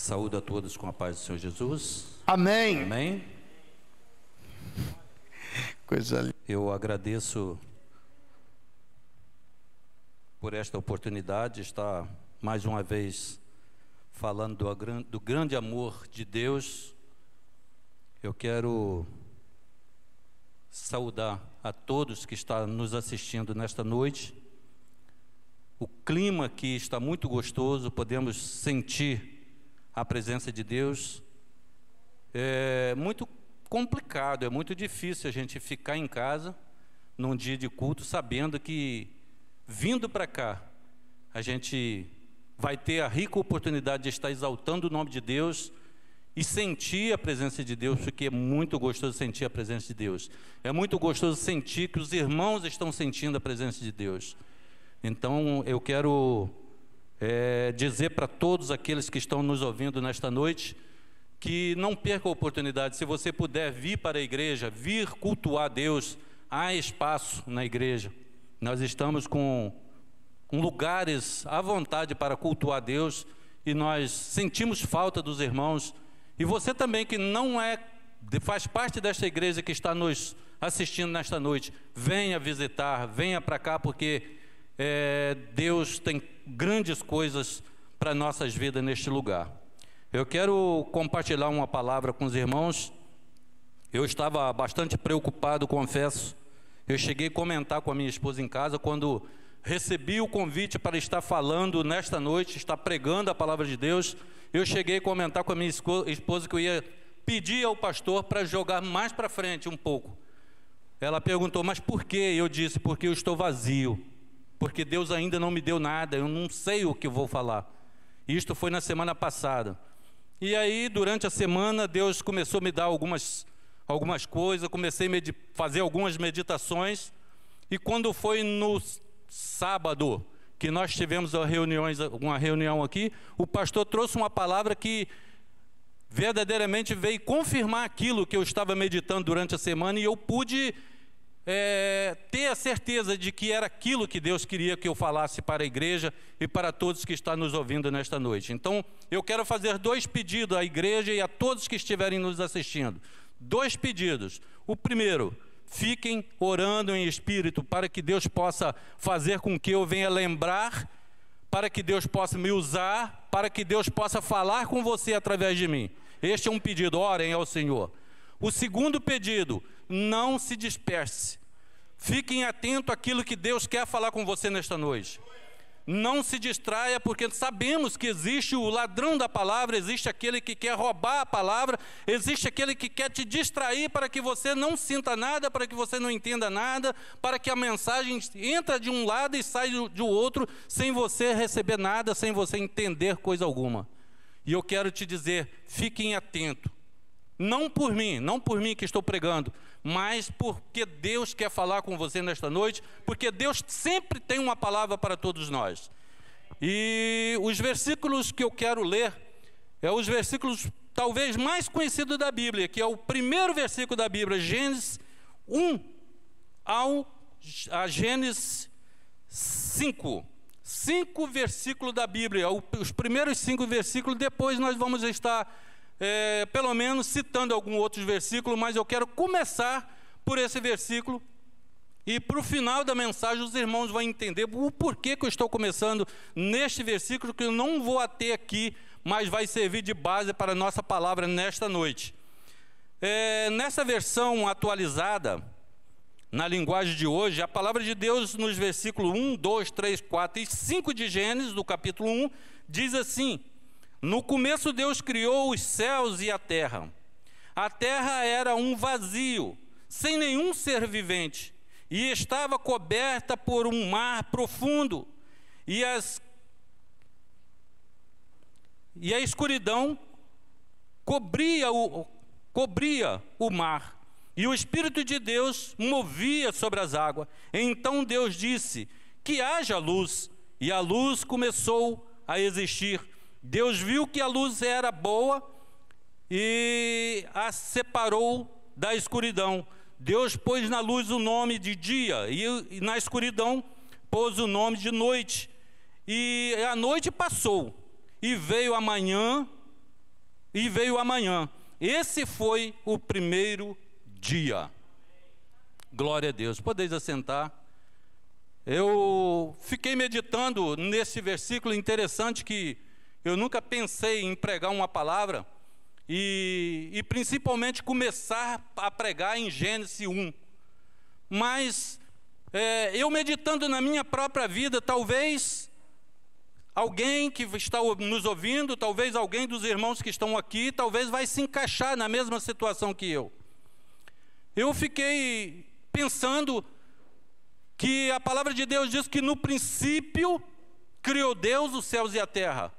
Saúdo a todos com a paz do Senhor Jesus. Amém. Amém. Coisa linda. Eu agradeço por esta oportunidade de estar mais uma vez falando do grande amor de Deus. Eu quero saudar a todos que estão nos assistindo nesta noite. O clima aqui está muito gostoso, podemos sentir a presença de Deus. É muito complicado, é muito difícil a gente ficar em casa num dia de culto sabendo que vindo para cá a gente vai ter a rica oportunidade de estar exaltando o nome de Deus e sentir a presença de Deus, porque é muito gostoso sentir a presença de Deus. É muito gostoso sentir que os irmãos estão sentindo a presença de Deus. Então eu quero dizer para todos aqueles que estão nos ouvindo nesta noite que não perca a oportunidade. Se você puder vir para a igreja, vir cultuar a Deus, há espaço na igreja. Nós estamos com lugares à vontade para cultuar a Deus e nós sentimos falta dos irmãos. E você também que não faz parte desta igreja, que está nos assistindo nesta noite, venha visitar, venha para cá, porque Deus tem grandes coisas para nossas vidas neste lugar. Eu quero compartilhar uma palavra com os irmãos. Eu estava bastante preocupado, confesso. Eu cheguei a comentar com a minha esposa em casa, quando recebi o convite para estar falando nesta noite, estar pregando a palavra de Deus. Eu cheguei a comentar com a minha esposa que eu ia pedir ao pastor para jogar mais para frente um pouco. Ela perguntou, mas por quê? Eu disse, porque eu estou vazio. Porque Deus ainda não me deu nada, eu não sei o que eu vou falar. Isto foi na semana passada. E aí, durante a semana, Deus começou a me dar algumas coisas, comecei a fazer algumas meditações, e quando foi no sábado, que nós tivemos uma reunião aqui, o pastor trouxe uma palavra que verdadeiramente veio confirmar aquilo que eu estava meditando durante a semana, e eu pude ter a certeza de que era aquilo que Deus queria que eu falasse para a igreja e para todos que estão nos ouvindo nesta noite. Então, eu quero fazer 2 pedidos à igreja e a todos que estiverem nos assistindo. 2 pedidos. O primeiro, fiquem orando em espírito para que Deus possa fazer com que eu venha lembrar, para que Deus possa me usar, para que Deus possa falar com você através de mim. Este é um pedido, orem ao Senhor. O segundo pedido, não se disperse. Fiquem atentos àquilo que Deus quer falar com você nesta noite. Não se distraia, porque sabemos que existe o ladrão da palavra, existe aquele que quer roubar a palavra, existe aquele que quer te distrair para que você não sinta nada, para que você não entenda nada, para que a mensagem entre de um lado e saia do outro, sem você receber nada, sem você entender coisa alguma. E eu quero te dizer, fiquem atentos. Não por mim que estou pregando, mas porque Deus quer falar com você nesta noite, porque Deus sempre tem uma palavra para todos nós. E os versículos que eu quero ler, os versículos talvez mais conhecidos da Bíblia, que é o primeiro versículo da Bíblia, Gênesis 1 a Gênesis 5. 5 versículos da Bíblia, os primeiros 5 versículos, depois nós vamos estar pelo menos citando algum outro versículo, mas eu quero começar por esse versículo, e para o final da mensagem os irmãos vão entender o porquê que eu estou começando neste versículo, que eu não vou até aqui, mas vai servir de base para a nossa palavra nesta noite. Nessa versão atualizada, na linguagem de hoje, a palavra de Deus nos versículos 1, 2, 3, 4 e 5 de Gênesis, do capítulo 1, diz assim: no começo Deus criou os céus e a terra. A terra era um vazio, sem nenhum ser vivente, e estava coberta por um mar profundo, e a escuridão cobria o mar, e o Espírito de Deus movia sobre as águas. Então Deus disse, que haja luz, e a luz começou a existir. Deus viu que a luz era boa e a separou da escuridão. Deus pôs na luz o nome de dia e na escuridão pôs o nome de noite. E a noite passou e veio a manhã, e veio a manhã. Esse foi o primeiro dia. Glória a Deus. Podeis assentar. Eu fiquei meditando nesse versículo interessante que eu nunca pensei em pregar uma palavra e principalmente começar a pregar em Gênesis 1. Mas eu meditando na minha própria vida, talvez alguém que está nos ouvindo, talvez alguém dos irmãos que estão aqui, talvez vai se encaixar na mesma situação que eu. Eu fiquei pensando que a palavra de Deus diz que no princípio criou Deus os céus e a terra.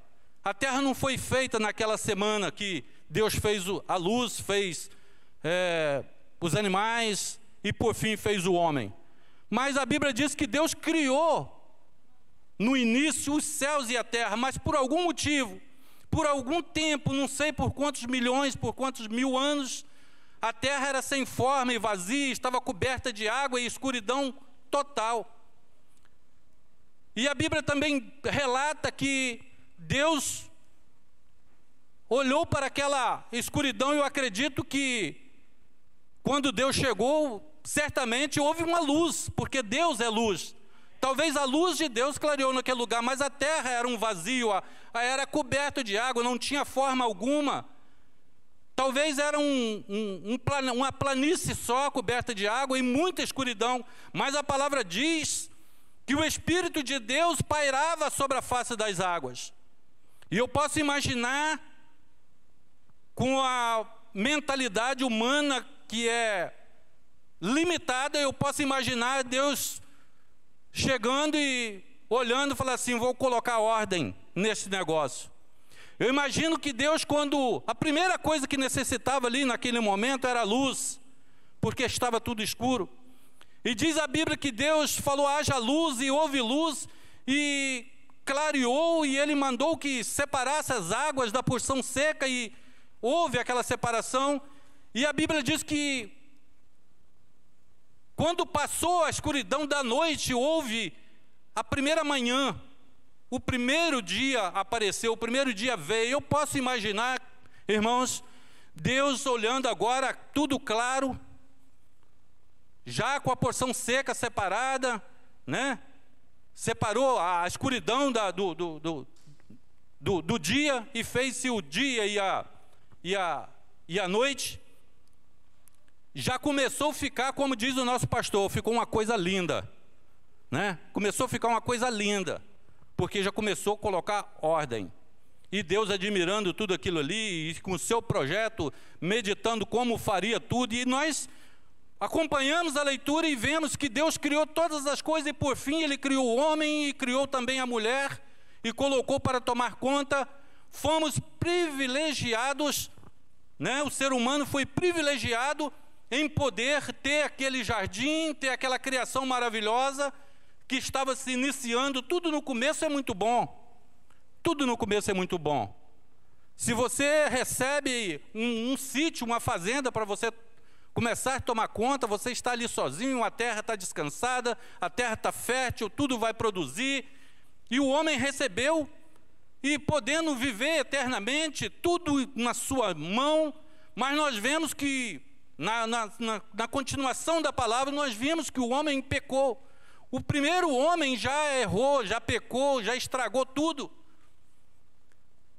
A terra não foi feita naquela semana que Deus fez a luz, fez os animais e por fim fez o homem. Mas a Bíblia diz que Deus criou no início os céus e a terra, mas por algum motivo, por algum tempo, não sei por quantos milhões, por quantos mil anos, a terra era sem forma e vazia, estava coberta de água e escuridão total. E a Bíblia também relata que Deus olhou para aquela escuridão, e eu acredito que quando Deus chegou, certamente houve uma luz, porque Deus é luz. Talvez a luz de Deus clareou naquele lugar, mas a terra era um vazio, era coberta de água, não tinha forma alguma. Talvez era uma planície só, coberta de água e muita escuridão. Mas a palavra diz que o Espírito de Deus pairava sobre a face das águas. E eu posso imaginar, com a mentalidade humana que é limitada, eu posso imaginar Deus chegando e olhando e falando assim: vou colocar ordem nesse negócio. Eu imagino que Deus, quando a primeira coisa que necessitava ali naquele momento era luz, porque estava tudo escuro. E diz a Bíblia que Deus falou: haja luz, e houve luz, e clareou, e Ele mandou que separasse as águas da porção seca, e houve aquela separação. E a Bíblia diz que quando passou a escuridão da noite, houve a primeira manhã. O primeiro dia apareceu, o primeiro dia veio. Eu posso imaginar, irmãos, Deus olhando agora, tudo claro, já com a porção seca separada, né? Separou a escuridão do dia e fez-se o dia e a noite. Já começou a ficar, como diz o nosso pastor, ficou uma coisa linda, né? Começou a ficar uma coisa linda, porque já começou a colocar ordem. E Deus admirando tudo aquilo ali, e com o seu projeto, meditando como faria tudo. E nós acompanhamos a leitura e vemos que Deus criou todas as coisas, e por fim Ele criou o homem e criou também a mulher, e colocou para tomar conta. Fomos privilegiados, né? O ser humano foi privilegiado em poder ter aquele jardim, ter aquela criação maravilhosa que estava se iniciando. Tudo no começo é muito bom. Tudo no começo é muito bom. Se você recebe um sítio, uma fazenda para você começar a tomar conta, você está ali sozinho, a terra está descansada, a terra está fértil, tudo vai produzir. E o homem recebeu, e podendo viver eternamente, tudo na sua mão. Mas nós vemos que na continuação da palavra, nós vimos que o homem pecou. O primeiro homem já errou, já pecou, já estragou tudo.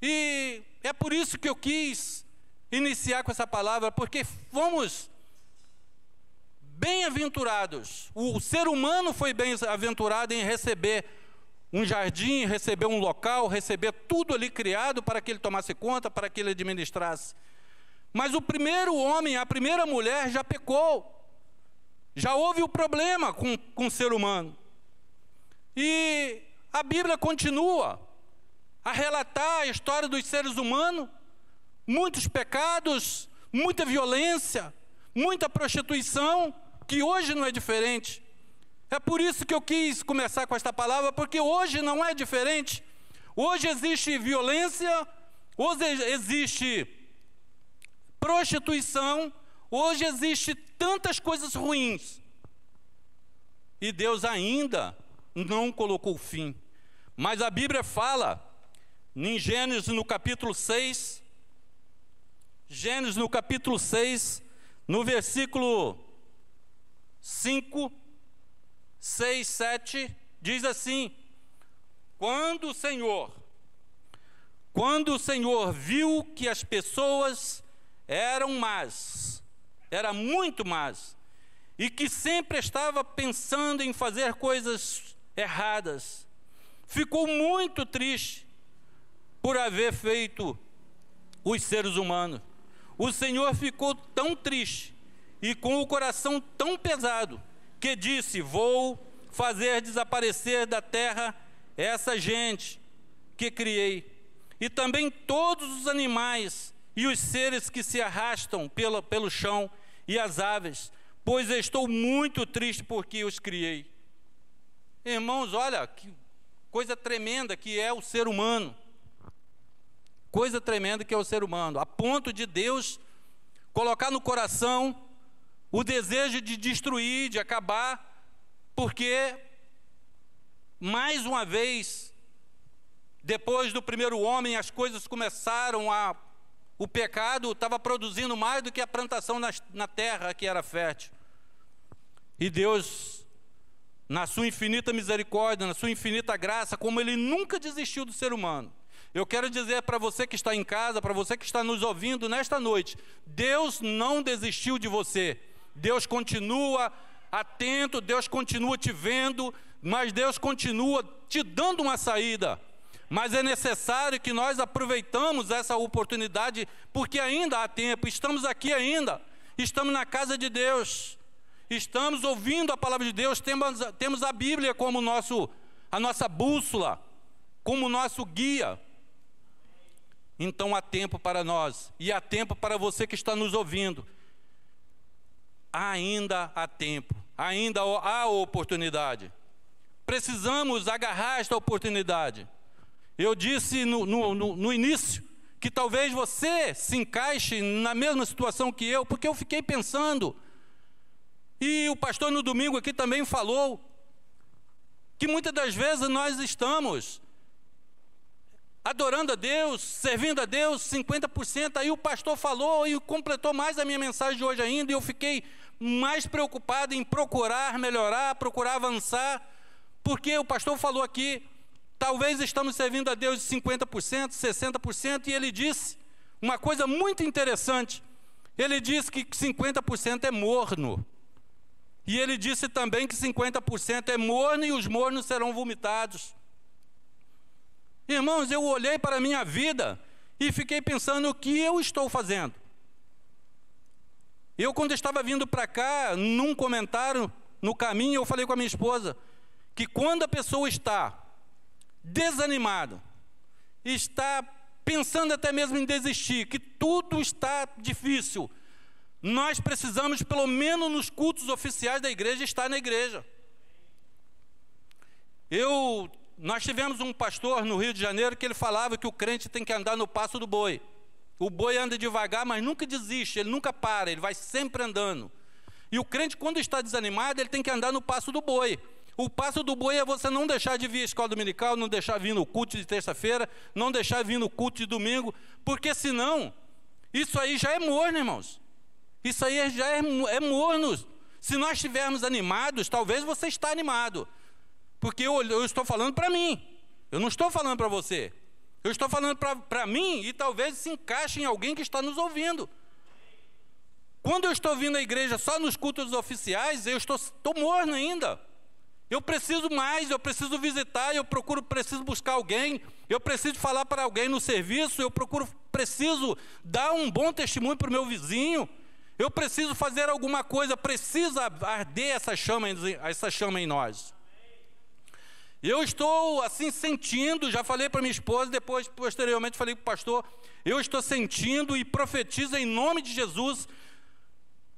E é por isso que eu quis iniciar com essa palavra, porque fomos bem-aventurados. O ser humano foi bem-aventurado em receber um jardim, receber um local, receber tudo ali criado para que ele tomasse conta, para que ele administrasse. Mas o primeiro homem, a primeira mulher já pecou. Já houve o problema com o ser humano. E a Bíblia continua a relatar a história dos seres humanos, muitos pecados, muita violência, muita prostituição, que hoje não é diferente. É por isso que eu quis começar com esta palavra, porque hoje não é diferente. Hoje existe violência, hoje existe prostituição, hoje existe tantas coisas ruins. E Deus ainda não colocou fim. Mas a Bíblia fala, em Gênesis no capítulo 6, Gênesis, no capítulo 6, no versículo 5, 6, 7, diz assim: Quando o Senhor viu que as pessoas eram más, era muito más, e que sempre estava pensando em fazer coisas erradas, ficou muito triste por haver feito os seres humanos. O Senhor ficou tão triste e com o coração tão pesado, que disse: vou fazer desaparecer da terra essa gente que criei, e também todos os animais e os seres que se arrastam pelo chão e as aves, pois estou muito triste porque os criei. Irmãos, olha que coisa tremenda que é o ser humano. Coisa tremenda que é o ser humano, a ponto de Deus colocar no coração o desejo de destruir, de acabar, porque, mais uma vez, depois do primeiro homem, as coisas começaram o pecado estava produzindo mais do que a plantação na terra que era fértil. E Deus, na sua infinita misericórdia, na sua infinita graça, como Ele nunca desistiu do ser humano. Eu quero dizer para você que está em casa, para você que está nos ouvindo nesta noite, Deus não desistiu de você. Deus continua atento, Deus continua te vendo, mas Deus continua te dando uma saída. Mas é necessário que nós aproveitamos essa oportunidade, porque ainda há tempo, estamos aqui ainda, estamos na casa de Deus, estamos ouvindo a palavra de Deus, temos a Bíblia como a nossa bússola, como nosso guia. Então há tempo para nós, e há tempo para você que está nos ouvindo. Ainda há tempo, ainda há oportunidade. Precisamos agarrar esta oportunidade. Eu disse no início que talvez você se encaixe na mesma situação que eu, porque eu fiquei pensando, e o pastor no domingo aqui também falou, que muitas das vezes nós estamos adorando a Deus, servindo a Deus 50%, aí o pastor falou e completou mais a minha mensagem de hoje ainda, e eu fiquei mais preocupado em procurar melhorar, procurar avançar, porque o pastor falou aqui, talvez estamos servindo a Deus de 50%, 60%, e ele disse uma coisa muito interessante, ele disse que 50% é morno, e ele disse também que 50% é morno e os mornos serão vomitados. Irmãos, eu olhei para a minha vida e fiquei pensando o que eu estou fazendo. Eu, quando estava vindo para cá, num comentário, no caminho, eu falei com a minha esposa, que quando a pessoa está desanimada, está pensando até mesmo em desistir, que tudo está difícil, nós precisamos, pelo menos nos cultos oficiais da igreja, estar na igreja. Nós tivemos um pastor no Rio de Janeiro que ele falava que o crente tem que andar no passo do boi. O boi anda devagar, mas nunca desiste, ele nunca para, ele vai sempre andando. E o crente, quando está desanimado, ele tem que andar no passo do boi. O passo do boi é você não deixar de vir à escola dominical, não deixar vir no culto de terça-feira, não deixar vir no culto de domingo, porque senão, isso aí já é morno, irmãos. Isso aí já é morno. Se nós estivermos animados, talvez você está animado. Porque eu estou falando para mim, eu não estou falando para você. Eu estou falando para mim e talvez se encaixe em alguém que está nos ouvindo. Quando eu estou vindo à igreja só nos cultos oficiais, eu estou morno ainda. Eu preciso mais, eu preciso visitar, preciso buscar alguém, eu preciso falar para alguém no serviço, preciso dar um bom testemunho para o meu vizinho, eu preciso fazer alguma coisa, precisa arder essa chama em nós. Eu estou assim sentindo, já falei para minha esposa, depois posteriormente falei para o pastor, eu estou sentindo e profetizo em nome de Jesus,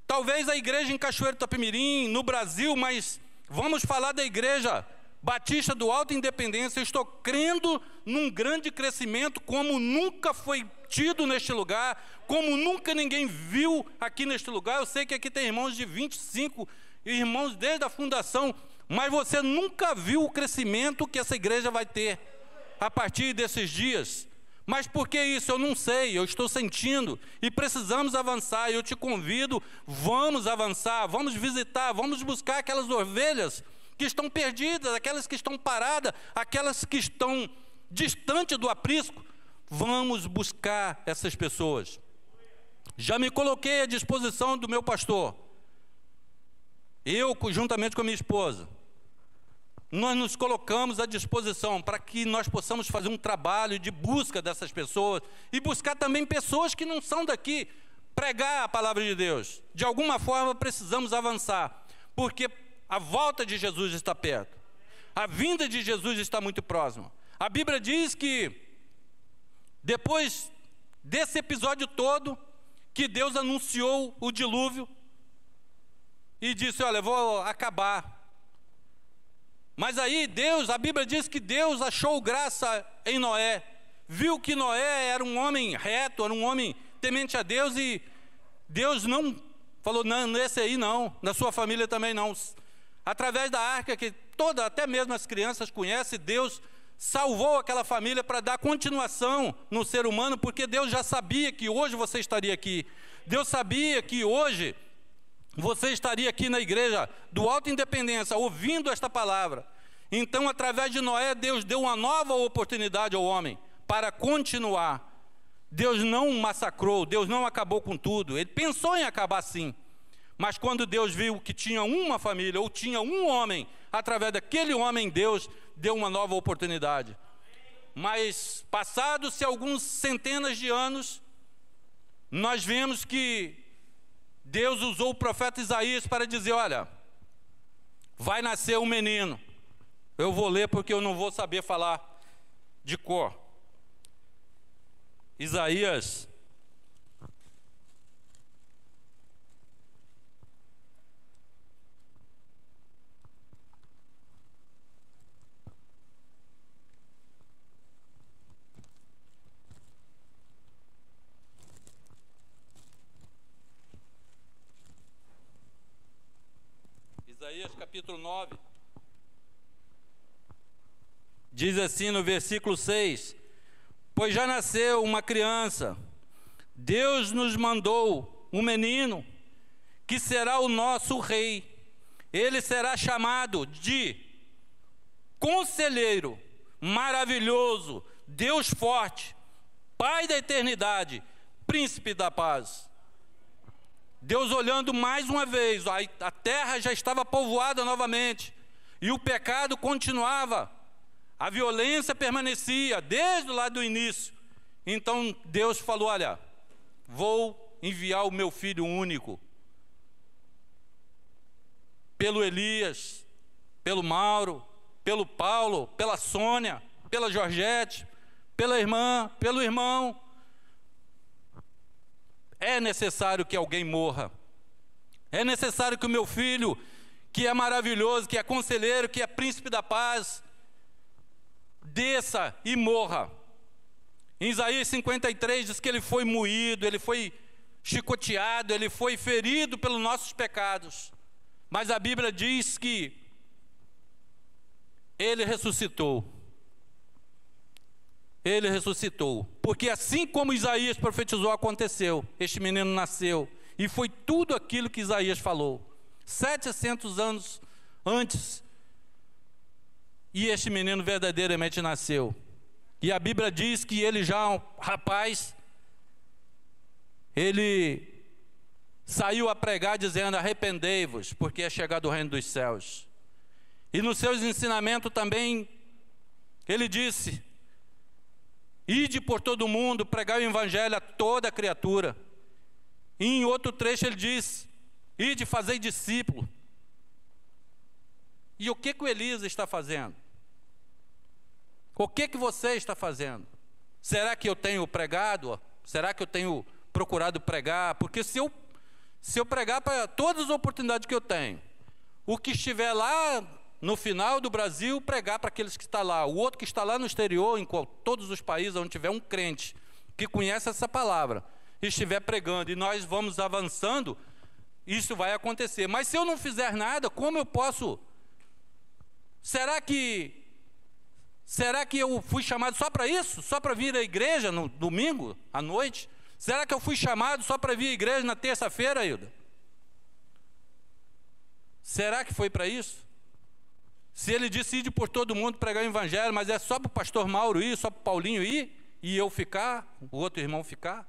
talvez a igreja em Cachoeiro do Itapemirim, no Brasil, mas vamos falar da igreja Batista do Alto Independência, eu estou crendo num grande crescimento como nunca foi tido neste lugar, como nunca ninguém viu aqui neste lugar. Eu sei que aqui tem irmãos de 25 irmãos desde a fundação, mas você nunca viu o crescimento que essa igreja vai ter a partir desses dias, Mas por que isso? Eu não sei, eu estou sentindo e precisamos avançar. Eu te convido, vamos avançar, vamos visitar, vamos buscar aquelas ovelhas que estão perdidas, aquelas que estão paradas, aquelas que estão distante do aprisco. Vamos buscar essas pessoas. Já me coloquei à disposição do meu pastor. Eu, juntamente com a minha esposa, nós nos colocamos à disposição para que nós possamos fazer um trabalho de busca dessas pessoas e buscar também pessoas que não são daqui, pregar a palavra de Deus. De alguma forma precisamos avançar, porque a volta de Jesus está perto. A vinda de Jesus está muito próxima. A Bíblia diz que depois desse episódio todo, que Deus anunciou o dilúvio e disse: olha, eu vou acabar. Mas aí Deus, a Bíblia diz que Deus achou graça em Noé, viu que Noé era um homem reto, era um homem temente a Deus, e Deus não falou: não, nesse aí não, na sua família também não. Através da arca, que toda, até mesmo as crianças conhecem, Deus salvou aquela família para dar continuação no ser humano, porque Deus já sabia que hoje você estaria aqui. Deus sabia que hoje você estaria aqui na igreja do Alto Independência, ouvindo esta palavra. Então, através de Noé, Deus deu uma nova oportunidade ao homem para continuar. Deus não massacrou, Deus não acabou com tudo. Ele pensou em acabar sim. Mas quando Deus viu que tinha uma família, ou tinha um homem, através daquele homem, Deus deu uma nova oportunidade. Mas, passados-se alguns centenas de anos, nós vemos que Deus usou o profeta Isaías para dizer: olha, vai nascer um menino. Eu vou ler porque eu não vou saber falar de cor. Isaías, capítulo 9, diz assim no versículo 6: pois já nasceu uma criança, Deus nos mandou um menino, que será o nosso rei. Ele será chamado de Conselheiro, Maravilhoso, Deus Forte, Pai da Eternidade, Príncipe da Paz. Deus olhando mais uma vez, a terra já estava povoada novamente, e o pecado continuava, a violência permanecia, desde lá do início. Então Deus falou: olha, vou enviar o meu filho único, pelo Elias, pelo Mauro, pelo Paulo, pela Sônia, pela Georgette, pela irmã, pelo irmão. É necessário que alguém morra. É necessário que o meu filho, que é maravilhoso, que é conselheiro, que é príncipe da paz, desça e morra. Em Isaías 53 diz que ele foi moído, ele foi chicoteado, ele foi ferido pelos nossos pecados. Mas a Bíblia diz que ele ressuscitou. Ele ressuscitou, porque assim como Isaías profetizou, aconteceu. Este menino nasceu, e foi tudo aquilo que Isaías falou, 700 anos antes, e este menino verdadeiramente nasceu. E a Bíblia diz que ele já, um rapaz, ele saiu a pregar dizendo: arrependei-vos, porque é chegado o reino dos céus. E nos seus ensinamentos também, ele disse: ide por todo o mundo, pregai o evangelho a toda criatura. E em outro trecho ele diz: ide, fazei discípulo. E o que o Elias está fazendo? O que você está fazendo? Será que eu tenho pregado? Será que eu tenho procurado pregar? Porque se eu pregar para todas as oportunidades que eu tenho, o que estiver lá no final do Brasil, pregar para aqueles que estão lá, o outro que está lá no exterior, em todos os países onde tiver um crente que conhece essa palavra, estiver pregando, e nós vamos avançando, isso vai acontecer. Mas se eu não fizer nada, como eu posso? Será que Será que eu fui chamado só para isso? Só para vir à igreja no domingo, à noite? Será que eu fui chamado só para vir à igreja na terça-feira, Hilda? Será que foi para isso? Se ele disse ir por todo mundo pregar o evangelho, mas é só para o pastor Mauro ir, só para o Paulinho ir, e eu ficar, o outro irmão ficar?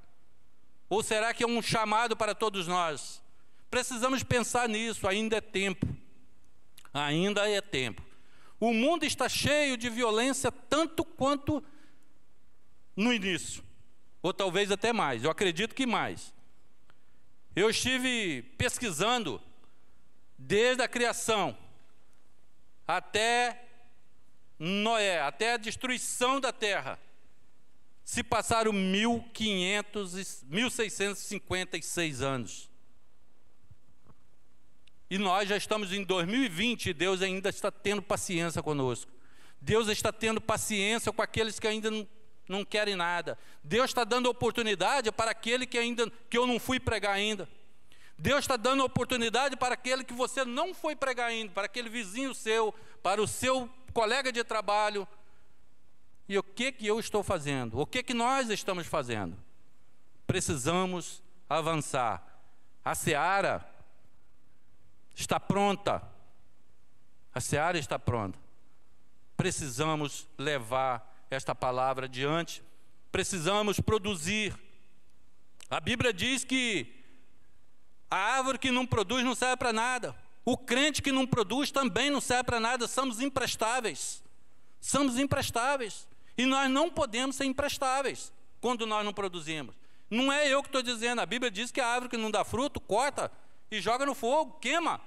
Ou será que é um chamado para todos nós? Precisamos pensar nisso, ainda é tempo. Ainda é tempo. O mundo está cheio de violência tanto quanto no início, ou talvez até mais, eu acredito que mais. Eu estive pesquisando desde a criação até Noé, até a destruição da terra. Se passaram 1656 anos. E nós já estamos em 2020 e Deus ainda está tendo paciência conosco. Deus está tendo paciência com aqueles que ainda não querem nada. Deus está dando oportunidade para aquele que eu não fui pregar ainda. Deus está dando oportunidade para aquele que você não foi pregar ainda, para aquele vizinho seu, para o seu colega de trabalho. E o que eu estou fazendo? O que nós estamos fazendo? Precisamos avançar. A seara está pronta. A seara está pronta. Precisamos levar esta palavra adiante. Precisamos produzir. A Bíblia diz que a árvore que não produz não serve para nada. O crente que não produz também não serve para nada. Somos imprestáveis. Somos imprestáveis. E nós não podemos ser imprestáveis quando nós não produzimos. Não é eu que estou dizendo. A Bíblia diz que a árvore que não dá fruto, corta e joga no fogo, queima.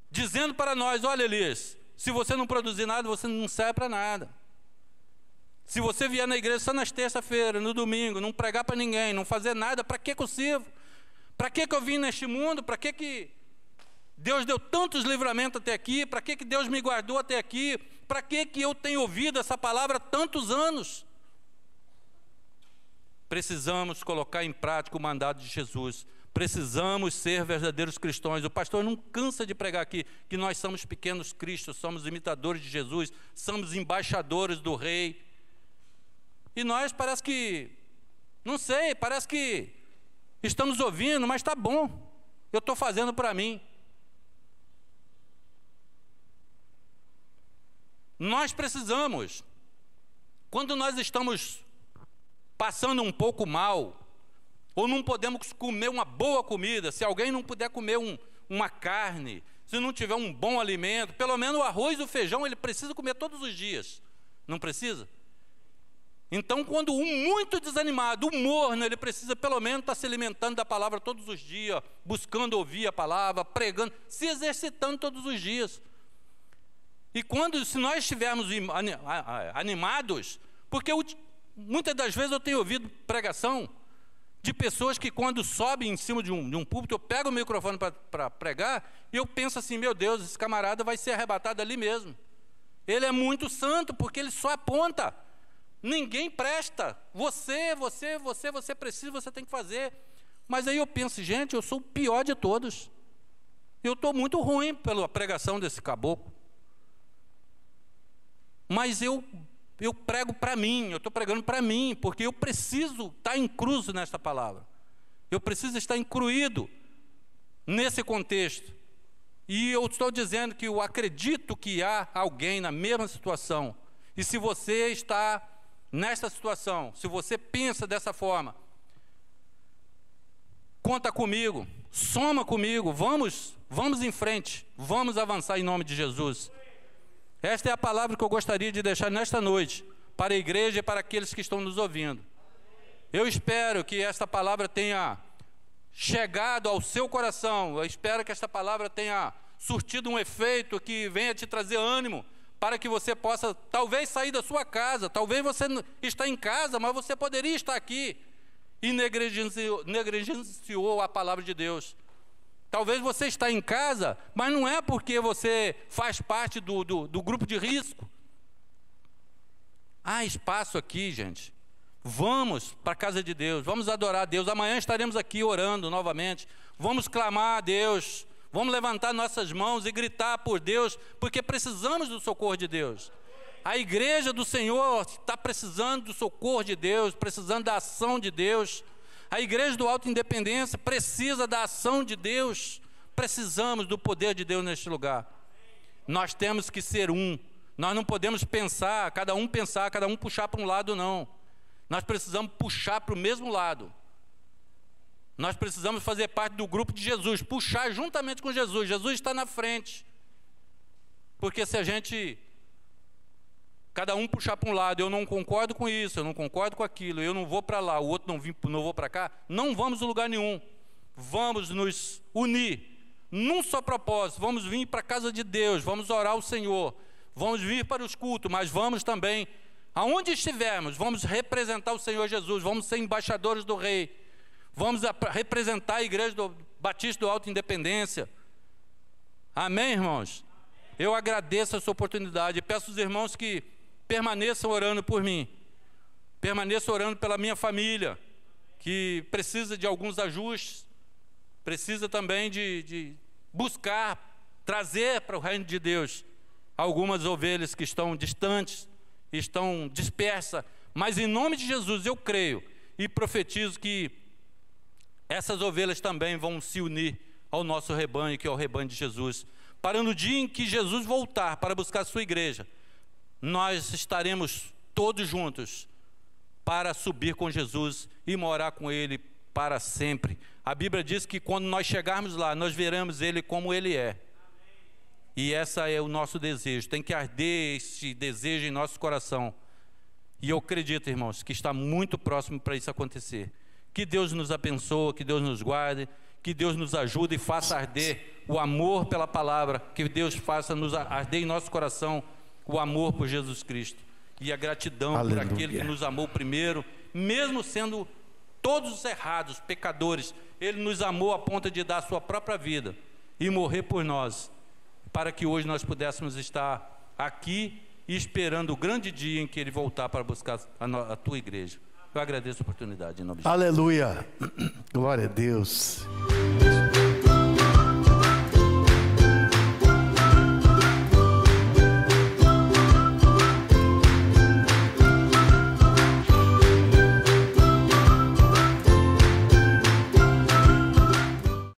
Dizendo para nós, olha Elias, se você não produzir nada, você não serve para nada. Se você vier na igreja só nas terça-feiras, no domingo, não pregar para ninguém, não fazer nada, para que eu sirvo? Para que eu vim neste mundo? Para que Deus deu tantos livramentos até aqui? Para que Deus me guardou até aqui? Para que eu tenho ouvido essa palavra há tantos anos? Precisamos colocar em prática o mandado de Jesus. Precisamos ser verdadeiros cristãos. O pastor não cansa de pregar aqui que nós somos pequenos cristos, somos imitadores de Jesus, somos embaixadores do Rei. E nós parece que, não sei, parece que estamos ouvindo, mas está bom, eu estou fazendo para mim. Nós precisamos, quando nós estamos passando um pouco mal, ou não podemos comer uma boa comida, se alguém não puder comer uma carne, se não tiver um bom alimento, pelo menos o arroz e o feijão ele precisa comer todos os dias, não precisa? Então, quando um muito desanimado, um morno, ele precisa pelo menos estar se alimentando da palavra todos os dias, buscando ouvir a palavra, pregando, se exercitando todos os dias. E se nós estivermos animados, porque muitas das vezes eu tenho ouvido pregação de pessoas que quando sobem em cima de um púlpito, eu pego o microfone para pregar, e eu penso assim, meu Deus, esse camarada vai ser arrebatado ali mesmo. Ele é muito santo, porque ele só aponta. Ninguém presta. Você precisa, você tem que fazer. Mas aí eu penso, gente, eu sou o pior de todos. Eu estou muito ruim pela pregação desse caboclo. Mas eu prego para mim, eu estou pregando para mim, porque eu preciso estar incluso nesta palavra. Eu preciso estar incluído nesse contexto. E eu estou dizendo que eu acredito que há alguém na mesma situação. E se você está nesta situação, se você pensa dessa forma, conta comigo, soma comigo, vamos em frente, vamos avançar em nome de Jesus. Esta é a palavra que eu gostaria de deixar nesta noite, para a igreja e para aqueles que estão nos ouvindo. Eu espero que esta palavra tenha chegado ao seu coração, eu espero que esta palavra tenha surtido um efeito que venha te trazer ânimo, para que você possa, talvez, sair da sua casa. Talvez você está em casa, mas você poderia estar aqui e negligenciou a palavra de Deus. Talvez você está em casa, mas não é porque você faz parte do grupo de risco. Há espaço aqui, gente. Vamos para a casa de Deus, vamos adorar a Deus. Amanhã estaremos aqui orando novamente. Vamos clamar a Deus. Vamos levantar nossas mãos e gritar por Deus, porque precisamos do socorro de Deus. A igreja do Senhor está precisando do socorro de Deus, precisando da ação de Deus. A igreja do Alto Independência precisa da ação de Deus. Precisamos do poder de Deus neste lugar. Nós temos que ser um. Nós não podemos pensar, cada um puxar para um lado, não. Nós precisamos puxar para o mesmo lado. Nós precisamos fazer parte do grupo de Jesus, puxar juntamente com Jesus. Jesus está na frente. Porque se a gente, cada um puxar para um lado, eu não concordo com isso, eu não concordo com aquilo, eu não vou para lá, o outro não vou para cá, não vamos a lugar nenhum. Vamos nos unir num só propósito, vamos vir para a casa de Deus, vamos orar ao Senhor, vamos vir para os cultos, mas vamos também, aonde estivermos, vamos representar o Senhor Jesus, vamos ser embaixadores do Rei, vamos representar a igreja do Batista do Alto Independência. Amém, irmãos? Eu agradeço essa oportunidade e peço aos irmãos que permaneçam orando por mim, permaneçam orando pela minha família, que precisa de alguns ajustes, precisa também de buscar, trazer para o reino de Deus algumas ovelhas que estão distantes, estão dispersas, mas em nome de Jesus eu creio e profetizo que essas ovelhas também vão se unir ao nosso rebanho, que é o rebanho de Jesus, para no dia em que Jesus voltar para buscar a sua igreja, nós estaremos todos juntos para subir com Jesus e morar com Ele para sempre. A Bíblia diz que quando nós chegarmos lá, nós veremos Ele como Ele é. E esse é o nosso desejo, tem que arder esse desejo em nosso coração. E eu acredito, irmãos, que está muito próximo para isso acontecer. Que Deus nos abençoe, que Deus nos guarde, que Deus nos ajude e faça arder o amor pela palavra, que Deus faça nos arder em nosso coração o amor por Jesus Cristo e a gratidão por aquele que nos amou primeiro, mesmo sendo todos errados, pecadores, Ele nos amou a ponto de dar a sua própria vida e morrer por nós, para que hoje nós pudéssemos estar aqui esperando o grande dia em que Ele voltar para buscar a tua igreja. Eu agradeço a oportunidade em nome de Jesus. Aleluia, glória a Deus.